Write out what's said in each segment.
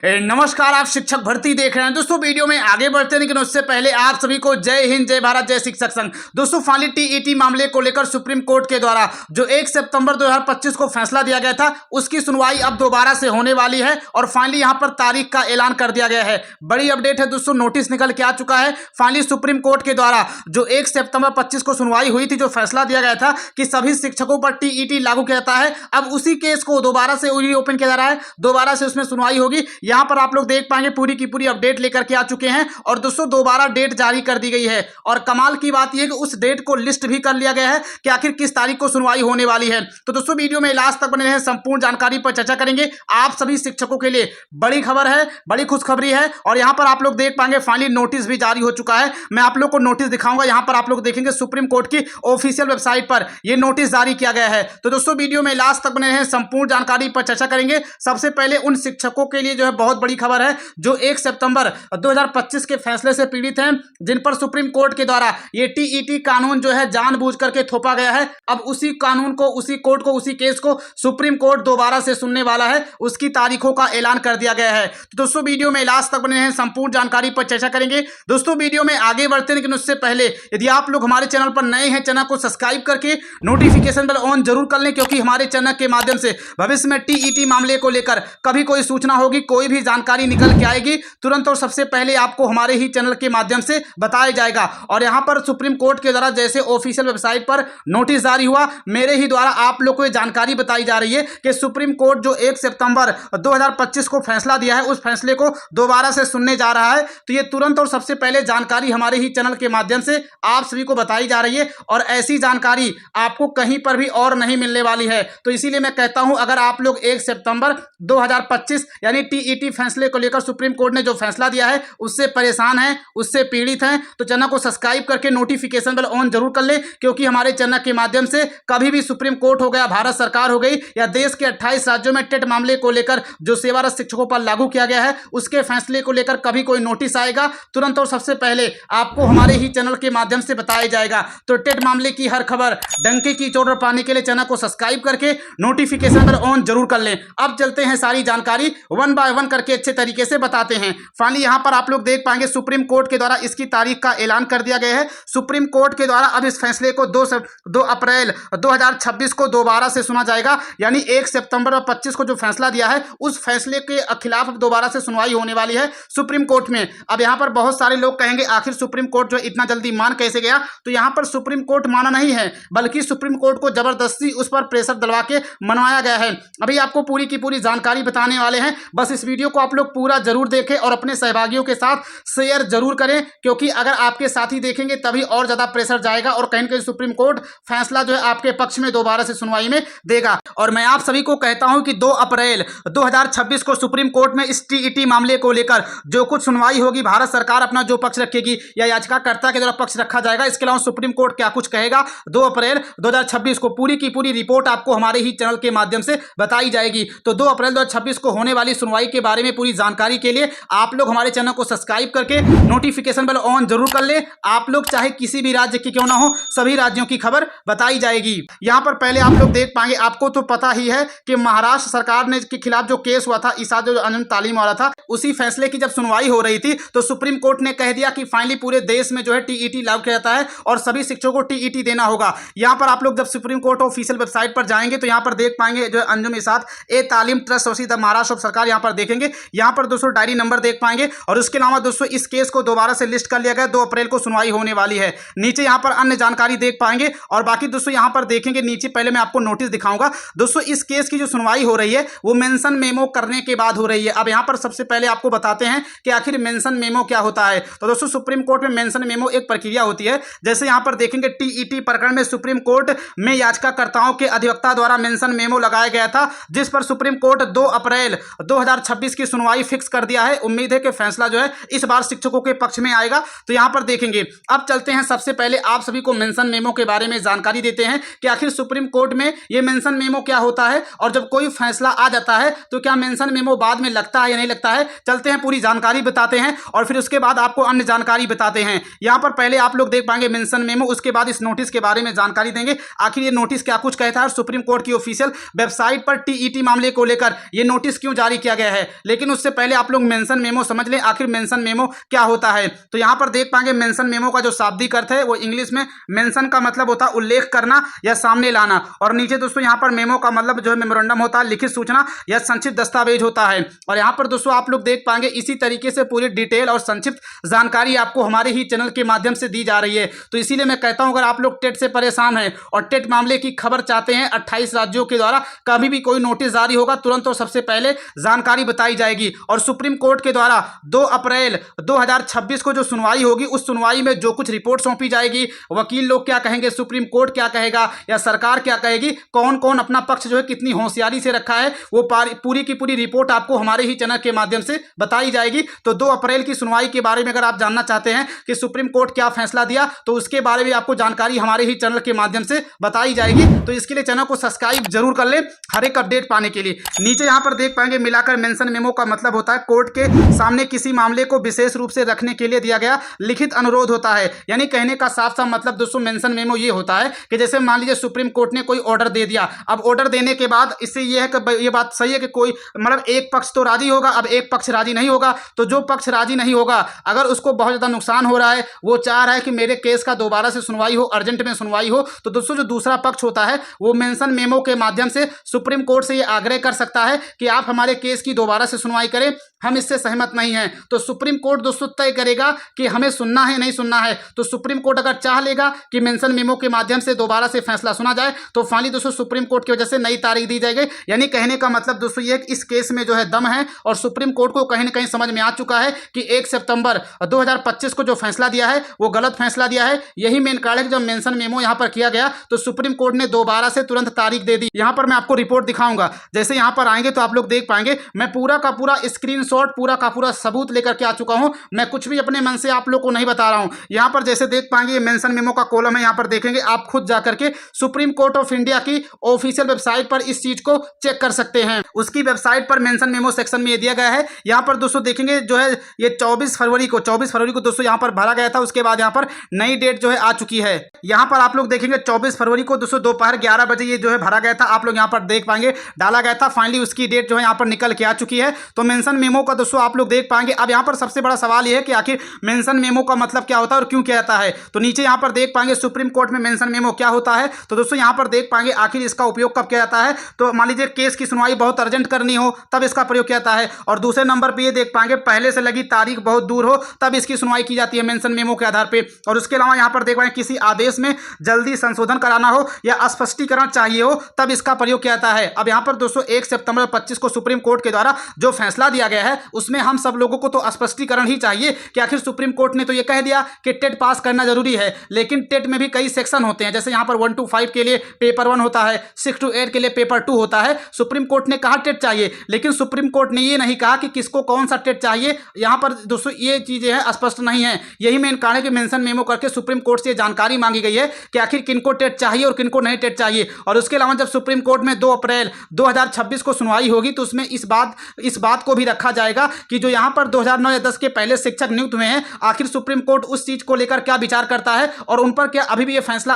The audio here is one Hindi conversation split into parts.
नमस्कार, आप शिक्षक भर्ती देख रहे हैं। दोस्तों वीडियो में आगे बढ़ते हैं, लेकिन उससे पहले आप सभी को जय हिंद, जय भारत, जय शिक्षक संघ। दोस्तों फाइनली टीईटी मामले को लेकर सुप्रीम कोर्ट के द्वारा जो 1 सितंबर 2025 को फैसला दिया गया था, उसकी सुनवाई अब दोबारा से होने वाली है और फाइनली यहां पर तारीख का ऐलान कर दिया गया है। बड़ी अपडेट है दोस्तों, नोटिस निकल के आ चुका है। फाइनली सुप्रीम कोर्ट के द्वारा जो 1 सितंबर 25 को सुनवाई हुई थी, जो फैसला दिया गया था कि सभी शिक्षकों पर टीईटी लागू किया जाता है, अब उसी केस को दोबारा से रीओपन किया जा रहा है। दोबारा से उसमें सुनवाई होगी। यहां पर आप लोग देख पाएंगे पूरी की पूरी अपडेट लेकर के आ चुके हैं और दोस्तों दोबारा डेट जारी कर दी गई है। और कमाल की बात यह है कि उस डेट को लिस्ट भी कर लिया गया है कि आखिर किस तारीख को सुनवाई होने वाली है। तो दोस्तों वीडियो में लास्ट तक बने रहें, संपूर्ण जानकारी पर चर्चा करेंगे। आप सभी शिक्षकों के लिए बड़ी खबर है, बड़ी खुशखबरी है। और यहां पर आप लोग देख पाएंगे फाइनली नोटिस भी जारी हो चुका है। मैं आप लोग को नोटिस दिखाऊंगा। यहां पर आप लोग देखेंगे सुप्रीम कोर्ट की ऑफिशियल वेबसाइट पर यह नोटिस जारी किया गया है। तो दोस्तों वीडियो में लास्ट तक बने रहें, संपूर्ण जानकारी पर चर्चा करेंगे। सबसे पहले उन शिक्षकों के लिए जो है बहुत बड़ी खबर है जो 1 सितंबर 2025 के फैसले से पीड़ित हैं, जिन पर सुप्रीम कोर्ट के द्वारा ये टीईटी कानून जो है जानबूझ करके थोपा गया है। अब उसी कानून को, उसी कोर्ट को, उसी केस को सुप्रीम कोर्ट दोबारा से सुनने वाला है। उसकी तारीखों का ऐलान कर दिया गया है। तो दोस्तों वीडियो में लास्ट तक बने हैं, संपूर्ण जानकारी पर चर्चा करेंगे। दोस्तों वीडियो में आगे बढ़ते हैं, लेकिन उससे पहले यदि आप लोग हमारे चैनल पर नए हैं, चैनल को सब्सक्राइब करके नोटिफिकेशन बेल ऑन जरूर कर लें, क्योंकि हमारे चैनल के माध्यम से भविष्य में टीईटी मामले को लेकर कभी कोई सूचना होगी, कोई भी जानकारी निकल के आएगी, तुरंत और सबसे पहले आपको हमारे ही चैनल के माध्यम से बताया जाएगा। और यहां पर सुप्रीम कोर्ट के द्वारा जैसे ऑफिशियल वेबसाइट पर नोटिस जारी हुआ, मेरे ही द्वारा आप लोग को यह जानकारी बताई जा रही है कि सुप्रीम कोर्ट जो 1 सितंबर 2025 को फैसला दिया है, उस फैसले को दोबारा से सुनने जा रहा है। तो ये तुरंत और सबसे पहले जानकारी हमारे ही चैनल के माध्यम से आप सभी को बताई जा रही है और ऐसी जानकारी आपको कहीं पर भी और नहीं मिलने वाली है। तो इसीलिए मैं कहता हूं, अगर आप लोग 1 सितंबर 2025 यानी टीईटी फैसले को लेकर सुप्रीम कोर्ट ने जो फैसला दिया है उससे परेशान हैं, उससे पीड़ित हैं, तो चैनल को सब्सक्राइब करके नोटिफिकेशन बेल ऑन जरूर कर ले, क्योंकि हमारे चैनल के माध्यम से कभी भी सुप्रीम कोर्ट हो गया, भारत सरकार हो गई, या देश के 28 राज्यों में टेट मामले को लेकर जो सेवारत शिक्षकों पर लागू किया गया है, उसके फैसले को लेकर कभी कोई नोटिस आएगा, तुरंत और सबसे पहले आपको हमारे ही चैनल के माध्यम से बताया जाएगा। तो टेट मामले की हर खबर डंके की चोट पर पाने के लिए चैनल को सब्सक्राइब करके नोटिफिकेशन बेल ऑन जरूर कर लें। अब चलते हैं, सारी जानकारी वन बाय वन करके अच्छे तरीके से बताते हैं। फाइनली यहां पर आप लोग देख पाएंगे सुप्रीम कोर्ट के द्वारा इसकी तारीख का ऐलान कर दिया गया है। सुप्रीम कोर्ट के द्वारा अब इस फैसले को 2 अप्रैल 2026 को दोबारा से सुना जाएगा, यानी 1 सितंबर 25 को जो फैसला दिया है, उस फैसले के खिलाफ अब दोबारा से सुनवाई होने वाली है सुप्रीम कोर्ट में। अब यहां पर बहुत सारे लोग कहेंगे आखिर सुप्रीम कोर्ट जो इतना जल्दी मान कैसे गया? तो यहां पर सुप्रीम कोर्ट माना नहीं है, बल्कि सुप्रीम कोर्ट को जबरदस्ती उस पर प्रेशर डलवा के मनवाया गया है। अभी आपको पूरी की पूरी जानकारी बताने वाले हैं, बस इस वीडियो को आप लोग पूरा जरूर देखें और अपने सहभागियों के साथ शेयर जरूर करें, क्योंकि अगर आपके साथी देखेंगे तभी और ज्यादा प्रेशर जाएगा और कहीं ना कहीं सुप्रीम कोर्ट फैसला जो है आपके पक्ष में दोबारा से सुनवाई में देगा। और मैं आप सभी को कहता हूं कि 2 अप्रैल 2026 को सुप्रीम कोर्ट में इस टीईटी मामले को लेकर जो कुछ सुनवाई होगी, भारत सरकार अपना जो पक्ष रखेगी या याचिकाकर्ता के द्वारा पक्ष रखा जाएगा, इसके अलावा सुप्रीम कोर्ट क्या कुछ कहेगा, 2 अप्रैल 2026 को पूरी की पूरी रिपोर्ट आपको हमारे ही चैनल के माध्यम से बताई जाएगी। तो 2 अप्रैल 2026 को होने वाली सुनवाई के बारे में पूरी जानकारी के लिए आप लोग हमारे चैनल को सब्सक्राइब करके नोटिफिकेशन बेल ऑन जरूर कर ले। आप लोग चाहे किसी भी राज्य की क्यों ना हो, सभी राज्यों की खबर बताई जाएगी। यहां पर पहले आप लोग देख पाएंगे, आपको तो पता ही है कि महाराष्ट्र सरकार ने के खिलाफ जो केस हुआ था, ईसा जो अंजुम तालीम वाला था, उसी फैसले की जब सुनवाई हो रही थी तो सुप्रीम कोर्ट ने कह दिया कि फाइनली पूरे देश में जो है टीईटी लागू किया जाता है और सभी शिक्षकों को टीईटी देना होगा। यहां पर आप लोग जब सुप्रीम कोर्ट ऑफिशियल वेबसाइट पर जाएंगे तो यहां पर देख पाएंगे जो अंजुम इसात ए तालीम ट्रस्ट वसीद महाराष्ट्र सरकार, यहां पर देखेंगे, यहां पर दोस्तों डायरी नंबर देख पाएंगे। और उसके अलावा दोस्तों इस केस को दोबारा से लिस्ट कर लिया गया, 2 अप्रैल को सुनवाई होने वाली है। नीचे यहां पर अन्य जानकारी देख पाएंगे और बाकी दोस्तों यहां पर देखेंगे नीचे, पहले मैं आपको नोटिस दिखाऊंगा। दोस्तों इस केस की जो सुनवाई हो रही है वो मेंशन मेमो करने के बाद हो रही है। अब यहां पर सबसे पहले आपको बताते हैं कि आखिर मेंशन मेमो क्या होता है। तो दोस्तों सुप्रीम कोर्ट में मेंशन मेमो एक प्रक्रिया होती है। जैसे यहां पर देखेंगे टीईटी प्रकरण में सुप्रीम कोर्ट में याचिकाकर्ताओं के अधिवक्ता द्वारा मेंशन मेमो लगाया गया था, जिस पर सुप्रीम कोर्ट 2 अप्रैल 2026 की सुनवाई फिक्स कर दिया है। उम्मीद है कि फैसला जो है इस बार शिक्षकों के पक्ष में आएगा। तो यहां पर देखेंगे, अब चलते हैं, सबसे पहले आप सभी को मेंशन मेमो के बारे में जानकारी देते हैं कि आखिर सुप्रीम कोर्ट में ये मेंशन मेमो क्या होता है और जब कोई फैसला आ जाता है तो क्या मेंशन मेमो बाद में लगता है या नहीं लगता है। चलते हैं, पूरी जानकारी बताते हैं और फिर उसके बाद आपको अन्य जानकारी बताते हैं। यहां पर पहले आप लोग देख पाएंगे मेंशन मेमो, उसके बाद इस नोटिस के बारे में जानकारी देंगे आखिर ये नोटिस क्या कुछ कहता है। सुप्रीम कोर्ट की ऑफिशियल वेबसाइट पर टीईटी मामले को लेकर ये नोटिस क्यों जारी किया गया है। लेकिन उससे पहले आप लोग मेंशन मेमो समझ लें, आखिर मेंशन मेमो क्या होता है। तो यहाँ पर देख पाएंगे मेंशन मेमो का जो शाब्दिक अर्थ है वो इंग्लिश में मेंशन का मतलब होता है उल्लेख करना या सामने लाना, और नीचे दोस्तों यहाँ पर मेमो का मतलब जो है मेमोरेंडम होता है, लिखित सूचना या संक्षिप्त दस्तावेज होता है। और यहाँ पर दोस्तों आप लोग देख पाएंगे इसी तरीके से पूरी डिटेल और संक्षिप्त जानकारी आपको हमारे ही चैनल के माध्यम से दी जा रही है। तो इसीलिए मैं कहता हूं अगर आप लोग टेट से परेशान हैं और टेट मामले की खबर चाहते हैं, 28 राज्यों के द्वारा कभी भी कोई नोटिस जारी होगा तुरंत और सबसे पहले जानकारी बताई जाएगी। और सुप्रीम कोर्ट के द्वारा 2 अप्रैल 2026 को जो सुनवाई होगी उस सुनवाई में जो कुछ रिपोर्ट सौंपी जाएगी, वकील लोग क्या कहेंगे, सुप्रीम कोर्ट क्या कहेगा या सरकार क्या कहेगी, कौन कौन अपना पक्ष जो है कितनी होशियारी से रखा है, वो पूरी की पूरी रिपोर्ट आपको हमारे ही चैनल के माध्यम से बताई जाएगी। तो 2 अप्रैल की सुनवाई के बारे में अगर आप जानना चाहते हैं कि सुप्रीम कोर्ट क्या फैसला दिया तो उसके बारे में आपको जानकारी हमारे ही चैनल के माध्यम से बताई जाएगी। तो इसके लिए चैनल को सब्सक्राइब जरूर कर लें हर एक अपडेट पाने के लिए। नीचे यहां पर देख पाएंगे मिलाकर मेंशन मेमो का मतलब होता है कोर्ट के सामने किसी मामले को विशेष रूप से रखने के लिए दिया गया लिखित अनुरोध होता है। यानी कहने का साफ साफ मतलब दोस्तों मेंशन मेमो ये होता है कि जैसे मान लीजिए सुप्रीम कोर्ट ने कोई ऑर्डर दे दिया, अब ऑर्डर देने के बाद इससे ये है कि ये बात सही है कि कोई मतलब एक पक्ष तो राजी होगा, अब एक पक्ष राजी नहीं होगा, तो जो पक्ष राजी नहीं होगा अगर उसको बहुत ज़्यादा नुकसान हो रहा है, वो चाह रहा है कि मेरे केस का दोबारा से सुनवाई हो, अर्जेंट में सुनवाई हो, तो दोस्तों जो दूसरा पक्ष होता है वो मेंशन मेमो के माध्यम से सुप्रीम कोर्ट से ये आग्रह कर सकता है कि आप हमारे केस की दोबारा से सुनवाई करें, हम इससे सहमत नहीं हैं। तो सुप्रीम कोर्ट दोस्तों तय करेगा कि हमें सुनना है नहीं सुनना है। तो सुप्रीम कोर्ट अगर चाह लेगा कि मेंशन मेमो के माध्यम से दोबारा से फैसला सुना जाए तो फाइनली दोस्तों सुप्रीम कोर्ट की वजह से नई तारीख दी जाएगी। यानी कहने का मतलब दोस्तों ये इस केस में जो है दम है और सुप्रीम कोर्ट को कहीं ना कहीं समझ में आ चुका है कि 1 सितंबर 2025 को जो फैसला दिया है वो गलत फैसला दिया है। यही मेन कारण है कि जब मेंशन मेमो यहाँ पर किया गया तो सुप्रीम कोर्ट ने दोबारा से तुरंत तारीख दे दी। यहाँ पर मैं आपको रिपोर्ट दिखाऊंगा, जैसे यहाँ पर आएंगे तो आप लोग देख पाएंगे मैं पूरा का पूरा स्क्रीनशॉट पूरा का पूरा सबूत लेकर के आ चुका हूँ। मैं कुछ भी अपने मन से आप लोग को नहीं बता रहा हूँ। यहाँ पर जैसे देख पाएंगे ये मेंशन मेमो का कॉलम है, यहाँ पर देखेंगे आप खुद जाकर के सुप्रीम कोर्ट ऑफ इंडिया की ऑफिशियल वेबसाइट पर इस चीज को चेक कर सकते हैं। उसकी वेबसाइट पर मेंशन मेमो सेक्शन में ये दिया गया है। यहाँ पर दोस्तों देखेंगे जो है ये 24 फरवरी को दोस्तों यहाँ पर भरा गया था। उसके बाद यहाँ पर नई डेट जो है आ चुकी है। यहाँ पर आप लोग देखेंगे 24 फरवरी को दोस्तों दोपहर 11 बजे ये जो है भरा गया था। आप लोग यहाँ पर देख पाएंगे डाला गया था। फाइनली उसकी डेट जो है यहाँ पर निकल के आ चुकी है। तो मेंशन मेमो का दोस्तों आप लोग देख पाएंगे। अब यहाँ पर सबसे बड़ा सवाल ये है कि आखिर मेंशन मेमो का मतलब क्या होता है और क्यों किया जाता है। तो नीचे यहाँ पर देख पाएंगे सुप्रीम कोर्ट में मेंशन मेमो क्या होता है। तो दोस्तों यहाँ पर देख पाएंगे आखिर इसका उपयोग कब किया जाता है। तो मान लीजिए केस की सुनवाई बहुत अर्जेंट करनी हो तब इसका प्रयोग किया जाता है। और दूसरे नंबर पर ये देख पाएंगे पहले से लगी तारीख बहुत दूर हो तब इसकी सुनवाई की जाती है मेंशन मेमो के आधार पे। और उसके अलावा यहाँ पर देख पाएंगे किसी आदेश में जल्दी संशोधन कराना हो या स्पष्टीकरण चाहिए हो तब इसका प्रयोग किया जाता है। अब यहाँ पर दोस्तों 1 सितंबर 25 को सुप्रीम कोर्ट के द्वारा जो फैसला दिया गया है उसमें हम सब लोगों को तो स्पष्टीकरण ही चाहिए कि आखिर सुप्रीम कोर्ट ने तो ये कह दिया कि टेट पास करना जरूरी है, लेकिन टेट में भी कई सेक्शन होते हैं। जैसे यहाँ पर 1 to 5 के लिए पेपर 1 होता है, 6 to 8 के लिए पेपर 2 होता है। सुप्रीम कोर्ट ने कहा टेट चाहिए, लेकिन सुप्रीम कोर्ट ने ये नहीं कहा कि किसको कौन सा टेट चाहिए। यहाँ पर दोस्तों ये चीजें हैं स्पष्ट नहीं है। यही मेन कारण है कि मेंशन मेमो करके सुप्रीम कोर्ट से जानकारी मांगी गई है कि आखिर किनको टेट चाहिए और किनको नहीं टेट चाहिए। और उसके अलावा जब सुप्रीम कोर्ट में 2 अप्रैल 2026 को सुनवाई होगी तो उसमें इस बात को भी रखा जाएगा कि जो यहाँ पर 2009 या 10 के पहले शिक्षक नियुक्त हुए हैं आखिर सुप्रीम कोर्ट उस चीज को लेकर क्या विचार करता है और उन पर क्या अभी भी ये फैसला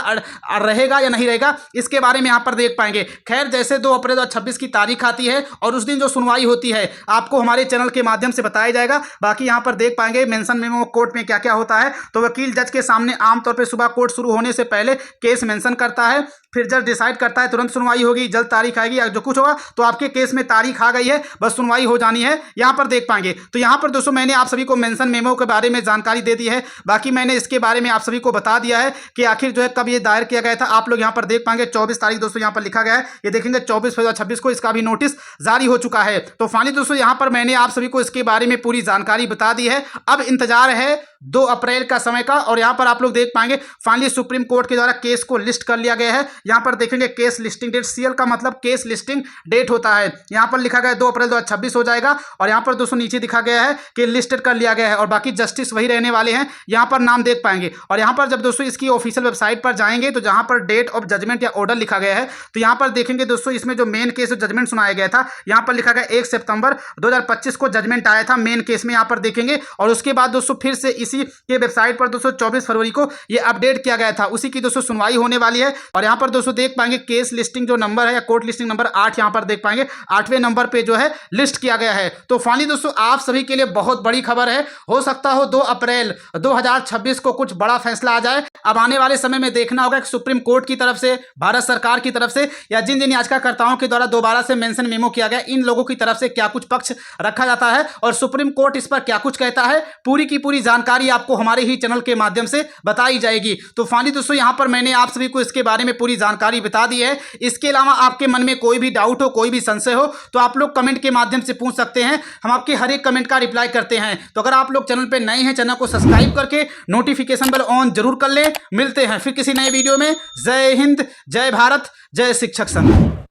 रहेगा या नहीं रहेगा, इसके बारे में यहाँ पर देख पाएंगे। खैर जैसे 2 अप्रैल 2026 की तारीख आती है और उस दिन जो सुनवाई होती है आपको हमारे चैनल के माध्यम से बताया जाएगा। बाकी यहाँ पर देख पाएंगे मेंशन मेमो कोर्ट में क्या क्या होता है। तो वकील जज के सामने आमतौर पर सुबह कोर्ट शुरू होने से पहले केस मेंशन करता है, फिर जज डिसाइड करता है तुरंत सुनवाई होगी, जल्द तारीख आएगी या जो कुछ होगा। तो आपके केस में तारीख आ गई है, बस सुनवाई हो जानी है। यहाँ पर देख पाएंगे। तो यहाँ पर दोस्तों मैंने आप सभी को मेंशन मेमो के बारे में जानकारी दे दी है। बाकी मैंने इसके बारे में आप सभी को बता दिया है कि आखिर जो है कब ये दायर किया गया था। आप लोग यहाँ पर देख पाएंगे 24 तारीख दोस्तों यहाँ पर लिखा गया है। ये देखेंगे 24 फरवरी 2026 को इसका भी नोटिस जारी हो चुका है। तो फाइनली दोस्तों यहाँ पर मैंने आप सभी को इसके बारे में पूरी जानकारी बता दी है। अब इंतजार है 2 अप्रैल का समय का। और यहाँ पर आप लोग देख पाएंगे फाइनली सुप्रीम कोर्ट के द्वारा केस को लिस्ट कर लिया गया है। यहाँ पर देखेंगे केस लिस्टिंग डेट, सीएल का मतलब केस लिस्टिंग डेट होता है। यहाँ पर लिखा गया 2 अप्रैल 2026 हो जाएगा। और यहाँ पर दोस्तों नीचे दिखा गया है कि लिस्टेड कर लिया गया है और बाकी जस्टिस वही रहने वाले हैं। यहाँ पर नाम देख पाएंगे। और यहाँ पर जब दोस्तों इसकी ऑफिशियल वेबसाइट पर जाएंगे तो जहाँ पर डेट ऑफ जजमेंट या ऑर्डर लिखा गया है तो यहाँ पर देखेंगे दोस्तों इसमें जो मेन केस जजमेंट सुनाया गया था यहाँ पर लिखा गया 1 सितंबर 2025 को जजमेंट आया था मेन केस में। यहाँ पर देखेंगे और उसके बाद दोस्तों फिर से इसी यूजीसी के वेबसाइट पर दोस्तों 24 फरवरी को ये अपडेट किया गया था, उसी की दोस्तों सुनवाई होने वाली है। और यहाँ पर दोस्तों देख पाएंगे केस लिस्टिंग जो नंबर है या कोर्ट लिस्टिंग नंबर 8 यहाँ पर देख पाएंगे 8वें नंबर पे जो है लिस्ट किया गया है। तो फाइनली दोस्तों आप सभी के लिए बहुत बड़ी खबर है, हो सकता हो 2 अप्रैल 2026 को कुछ बड़ा फैसला आ जाए। अब आने वाले समय में देखना होगा कि सुप्रीम कोर्ट की तरफ से, भारत सरकार की तरफ से या जिन जिन याचिकाकर्ताओं के द्वारा दोबारा से मेंशन मेमो किया गया, इन लोगों की तरफ से क्या कुछ पक्ष रखा जाता है और सुप्रीम कोर्ट इस पर क्या कुछ कहता है। पूरी की पूरी जानकारी आपको हमारे ही चैनल के माध्यम से बताई जाएगी। तो फाइनली दोस्तों यहां पर मैंने आप सभी को इसके बारे में पूरी जानकारी बता दी है। इसके अलावा आपके मन में कोई भी डाउट हो, कोई भी संशय हो तो आप लोग कमेंट के माध्यम से पूछ सकते हैं, हम आपके हर एक कमेंट का रिप्लाई करते हैं। तो अगर आप लोग चैनल पर नए हैं, चैनल को सब्सक्राइब करके नोटिफिकेशन बेल ऑन जरूर कर लें। मिलते हैं फिर किसी नए वीडियो में। जय हिंद, जय भारत, जय शिक्षक संघ।